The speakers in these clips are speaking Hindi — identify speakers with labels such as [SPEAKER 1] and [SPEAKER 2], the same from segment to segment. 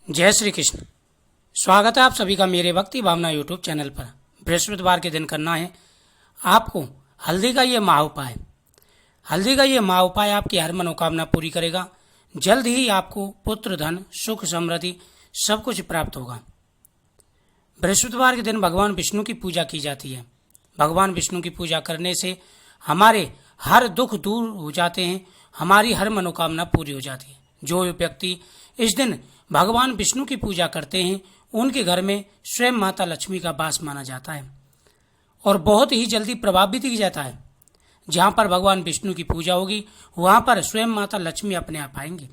[SPEAKER 1] जय श्री कृष्ण। स्वागत है आप सभी का मेरे भक्ति भावना यूट्यूब चैनल पर। बृहस्पतिवार के दिन करना है आपको हल्दी का ये महाउपाय। हल्दी का ये महाउपाय आपकी हर मनोकामना पूरी करेगा। जल्द ही आपको पुत्र, धन, सुख, समृद्धि सब कुछ प्राप्त होगा। बृहस्पतिवार के दिन भगवान विष्णु की पूजा की जाती है। भगवान विष्णु की पूजा करने से हमारे हर दुख दूर हो जाते हैं, हमारी हर मनोकामना पूरी हो जाती है। जो व्यक्ति इस दिन भगवान विष्णु की पूजा करते हैं उनके घर में स्वयं माता लक्ष्मी का वास माना जाता है और बहुत ही जल्दी प्रभावित किया जाता है। जहां पर भगवान विष्णु की पूजा होगी वहां पर स्वयं माता लक्ष्मी अपने आप आएंगी।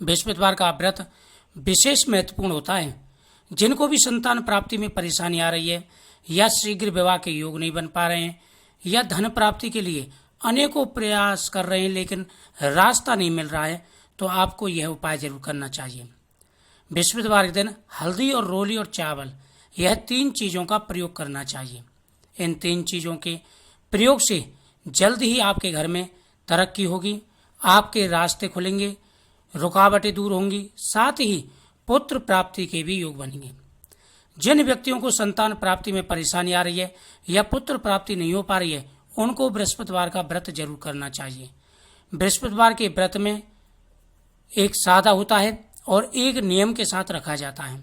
[SPEAKER 1] बृहस्पतिवार का व्रत विशेष महत्वपूर्ण होता है। जिनको भी संतान प्राप्ति में परेशानी आ रही है या शीघ्र विवाह के योग नहीं बन पा रहे हैं या धन प्राप्ति के लिए अनेकों प्रयास कर रहे हैं लेकिन रास्ता नहीं मिल रहा है, तो आपको यह उपाय जरूर करना चाहिए। बृहस्पतिवार के दिन हल्दी और रोली और चावल, यह 3 चीजों का प्रयोग करना चाहिए। इन 3 चीजों के प्रयोग से जल्द ही आपके घर में तरक्की होगी, आपके रास्ते खुलेंगे, रुकावटें दूर होंगी, साथ ही पुत्र प्राप्ति के भी योग बनेंगे। जिन व्यक्तियों को संतान प्राप्ति में परेशानी आ रही है या पुत्र प्राप्ति नहीं हो पा रही है उनको बृहस्पतिवार का व्रत जरूर करना चाहिए। बृहस्पतिवार के व्रत में एक सादा होता है और एक नियम के साथ रखा जाता है।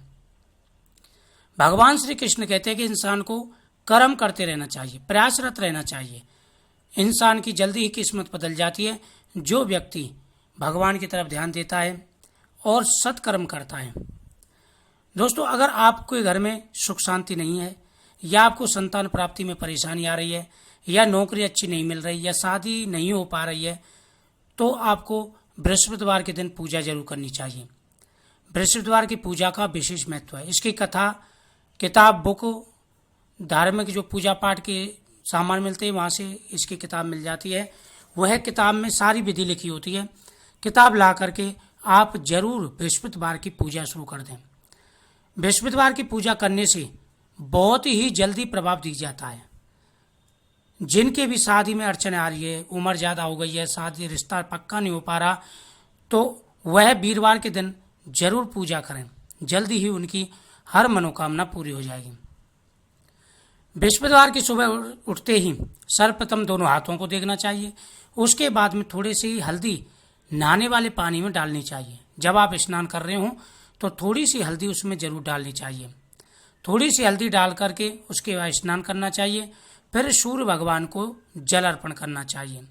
[SPEAKER 1] भगवान श्री कृष्ण कहते हैं कि इंसान को कर्म करते रहना चाहिए, प्रयासरत रहना चाहिए। इंसान की जल्दी ही किस्मत बदल जाती है जो व्यक्ति भगवान की तरफ ध्यान देता है और सत्कर्म करता है। दोस्तों, अगर आपके घर में सुख शांति नहीं है या आपको संतान प्राप्ति में परेशानी आ रही है या नौकरी अच्छी नहीं मिल रही या शादी नहीं हो पा रही है, तो आपको बृहस्पतिवार के दिन पूजा जरूर करनी चाहिए। बृहस्पतिवार की पूजा का विशेष महत्व है। इसकी कथा, किताब, बुक, धार्मिक जो पूजा पाठ के सामान मिलते हैं वहाँ से इसकी किताब मिल जाती है। वह किताब में सारी विधि लिखी होती है। किताब ला करके आप जरूर बृहस्पतिवार की पूजा शुरू कर दें। बृहस्पतिवार की पूजा करने से बहुत ही जल्दी प्रभाव दिख जाता है। जिनके भी शादी में अड़चन आ रही है, उम्र ज़्यादा हो गई है, शादी रिश्ता पक्का नहीं हो पा रहा, तो वह वीरवार के दिन जरूर पूजा करें। जल्दी ही उनकी हर मनोकामना पूरी हो जाएगी। बृहस्पतिवार की सुबह उठते ही सर्वप्रथम दोनों हाथों को देखना चाहिए। उसके बाद में थोड़ी सी हल्दी नहाने वाले पानी में डालनी चाहिए। जब आप स्नान कर रहे हो तो थोड़ी सी हल्दी उसमें जरूर डालनी चाहिए। थोड़ी सी हल्दी डाल करके उसके बाद स्नान करना चाहिए। फिर सूर्य भगवान को जल अर्पण करना चाहिए।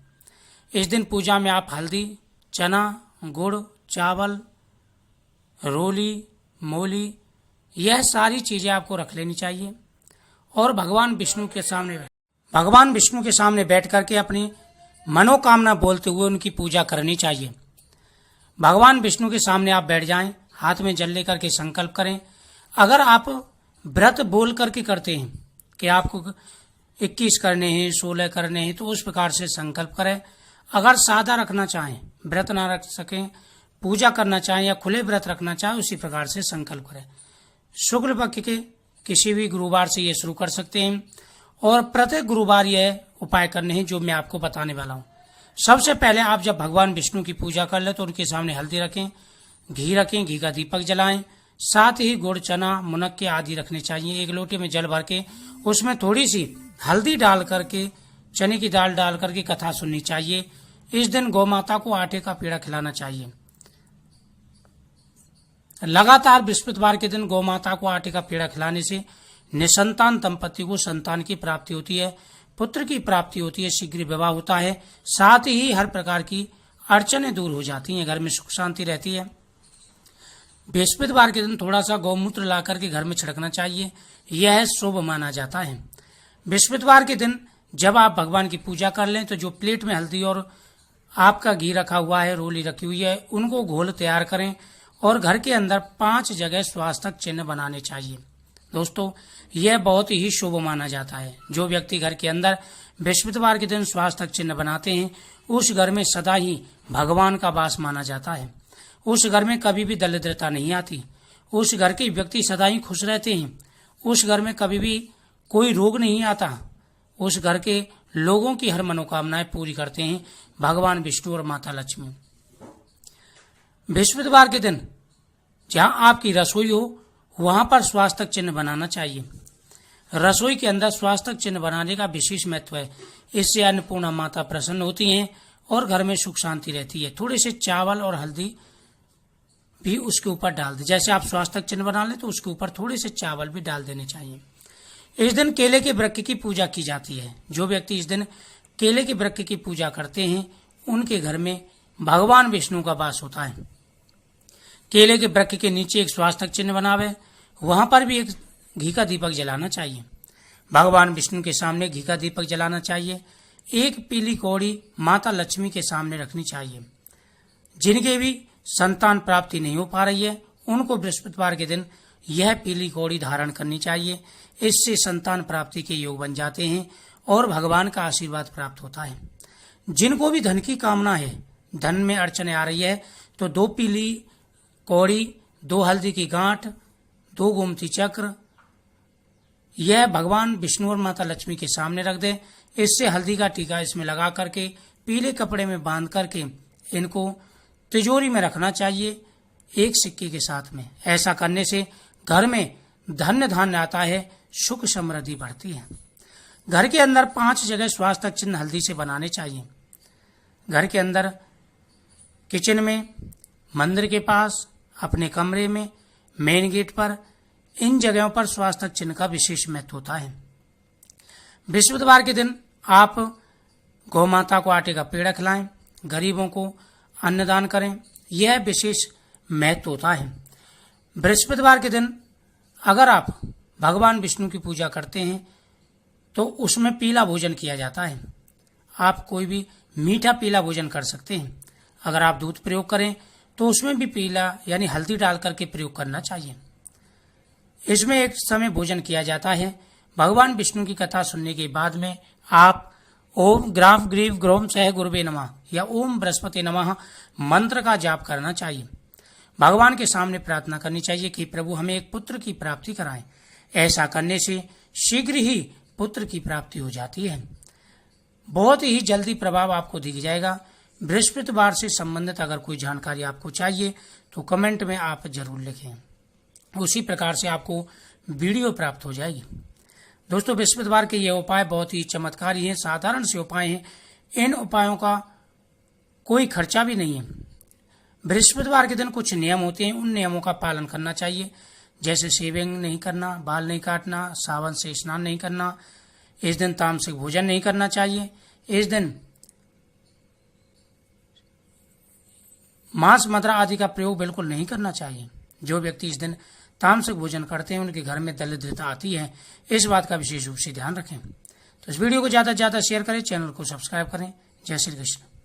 [SPEAKER 1] इस दिन पूजा में आप हल्दी, चना, गुड़, चावल, रोली, मोली, यह सारी चीजें आपको रख लेनी चाहिए और भगवान विष्णु के सामने बैठ करके अपनी मनोकामना बोलते हुए उनकी पूजा करनी चाहिए। भगवान विष्णु के सामने आप बैठ जाएं, हाथ में जल लेकर के संकल्प करें। अगर आप व्रत बोल करके करते हैं कि आपको 21 करने हैं, 16 करने हैं, तो उस प्रकार से संकल्प करें। अगर सादा रखना चाहें, व्रत ना रख सकें, पूजा करना चाहें या खुले व्रत रखना चाहें, उसी प्रकार से संकल्प करें। शुक्ल पक्ष के किसी भी गुरुवार से ये शुरू कर सकते हैं और प्रत्येक गुरुवार यह उपाय करने हैं जो मैं आपको बताने वाला हूँ। सबसे पहले आप जब भगवान विष्णु की पूजा कर ले तो उनके सामने हल्दी रखें, घी का दीपक जलाएं, साथ ही गुड़, चना, मुनक्के आदि रखने चाहिए। एक लोटे में जल भर के उसमें थोड़ी सी हल्दी डाल करके, चने की दाल डाल करके कथा सुननी चाहिए। इस दिन गौ माता को आटे का पेड़ा खिलाना चाहिए। लगातार बृहस्पतिवार के दिन गौ माता को आटे का पेड़ा खिलाने से निसंतान दंपति को संतान की प्राप्ति होती है, पुत्र की प्राप्ति होती है, शीघ्र विवाह होता है, साथ ही हर प्रकार की अड़चनें दूर हो जाती हैं, घर में सुख शांति रहती है। बृहस्पतिवार के दिन थोड़ा सा गौमूत्र ला करके घर में छिड़कना चाहिए, यह शुभ माना जाता है। बृहस्पतिवार के दिन जब आप भगवान की पूजा कर लें तो जो प्लेट में हल्दी और आपका घी रखा हुआ है, रोली रखी हुई है, उनको घोल तैयार करें और घर के अंदर 5 जगह स्वास्तिक चिन्ह बनाने चाहिए। दोस्तों, यह बहुत ही शुभ माना जाता है। जो व्यक्ति घर के अंदर बृहस्पतिवार के दिन स्वास्तिक चिन्ह बनाते हैं उस घर में सदा ही भगवान का वास माना जाता है। उस घर में कभी भी दरिद्रता नहीं आती, उस घर के व्यक्ति सदा ही खुश रहते हैं, उस घर में कभी भी कोई रोग नहीं आता, उस घर के लोगों की हर मनोकामनाएं पूरी करते हैं भगवान विष्णु और माता लक्ष्मी। बृहस्पतिवार के दिन जहां आपकी रसोई हो वहां पर स्वास्थ्य चिन्ह बनाना चाहिए। रसोई के अंदर स्वास्थ्य चिन्ह बनाने का विशेष महत्व है। इससे अन्नपूर्णा माता प्रसन्न होती हैं और घर में सुख शांति रहती है। थोड़े से चावल और हल्दी भी उसके ऊपर डाल दें। जैसे आप स्वास्थ्य चिन्ह बना लें तो उसके ऊपर थोड़े से चावल भी डाल देने चाहिए। इस दिन केले के वृक्ष की पूजा की जाती है। जो व्यक्ति इस दिन केले के वृक्ष की पूजा करते हैं उनके घर में भगवान विष्णु का वास होता है। केले के वृक्ष के नीचे एक स्वास्थ्य चिन्ह बनावे, वहां पर भी एक घी का दीपक जलाना चाहिए। भगवान विष्णु के सामने घी का दीपक जलाना चाहिए। एक पीली कौड़ी माता लक्ष्मी के सामने रखनी चाहिए। जिनके भी संतान प्राप्ति नहीं हो पा रही है उनको बृहस्पतिवार के दिन यह पीली कौड़ी धारण करनी चाहिए। इससे संतान प्राप्ति के योग बन जाते हैं और भगवान का आशीर्वाद प्राप्त होता है। जिनको भी धन की कामना है, धन में अड़चने आ रही है, तो 2 पीली कौड़ी, 2 हल्दी की गांठ, 2 गोमती चक्र यह भगवान विष्णु और माता लक्ष्मी के सामने रख दे। इससे हल्दी का टीका इसमें लगा करके पीले कपड़े में बांध करके इनको तिजोरी में रखना चाहिए एक सिक्के के साथ में। ऐसा करने से घर में धन्य धान्य आता है, सुख समृद्धि बढ़ती है। घर के अंदर 5 जगह स्वास्थ्य चिन्ह हल्दी से बनाने चाहिए। घर के अंदर, किचन में, मंदिर के पास, अपने कमरे में, मेन गेट पर, इन जगहों पर स्वास्थ्य चिन्ह का विशेष महत्व होता है। बृहस्पतिवार के दिन आप गौ माता को आटे का पेड़ा खिलाएं, गरीबों को अन्नदान करें, यह विशेष महत्व होता है। बृहस्पतिवार के दिन अगर आप भगवान विष्णु की पूजा करते हैं तो उसमें पीला भोजन किया जाता है। आप कोई भी मीठा पीला भोजन कर सकते हैं। अगर आप दूध प्रयोग करें तो उसमें भी पीला यानी हल्दी डाल करके प्रयोग करना चाहिए। इसमें एक समय भोजन किया जाता है। भगवान विष्णु की कथा सुनने के बाद में आप ओम ग्राफ ग्रीव ग्रोम सह गुरुवे नमः या ओम बृहस्पति नमः मंत्र का जाप करना चाहिए। भगवान के सामने प्रार्थना करनी चाहिए कि प्रभु हमें एक पुत्र की प्राप्ति कराएं। ऐसा करने से शीघ्र ही पुत्र की प्राप्ति हो जाती है। बहुत ही जल्दी प्रभाव आपको दिख जाएगा। बृहस्पतिवार से संबंधित अगर कोई जानकारी आपको चाहिए तो कमेंट में आप जरूर लिखें, उसी प्रकार से आपको वीडियो प्राप्त हो जाएगी। दोस्तों, बृहस्पतिवार के ये उपाय बहुत ही चमत्कारी हैं, साधारण से उपाय हैं। इन उपायों का कोई खर्चा भी नहीं है। बृहस्पतिवार के दिन कुछ नियम होते हैं, उन नियमों का पालन करना चाहिए। जैसे शेविंग नहीं करना, बाल नहीं काटना, सावन से स्नान नहीं करना, इस दिन तामसिक भोजन नहीं करना चाहिए, इस दिन मांस मदिरा आदि का प्रयोग बिल्कुल नहीं करना चाहिए। जो व्यक्ति इस दिन तामसिक भोजन करते हैं उनके घर में दरिद्रता आती है। इस बात का विशेष रूप से ध्यान रखें। तो इस वीडियो को ज्यादा से ज्यादा शेयर करें, चैनल को सब्सक्राइब करें। जय श्री कृष्ण।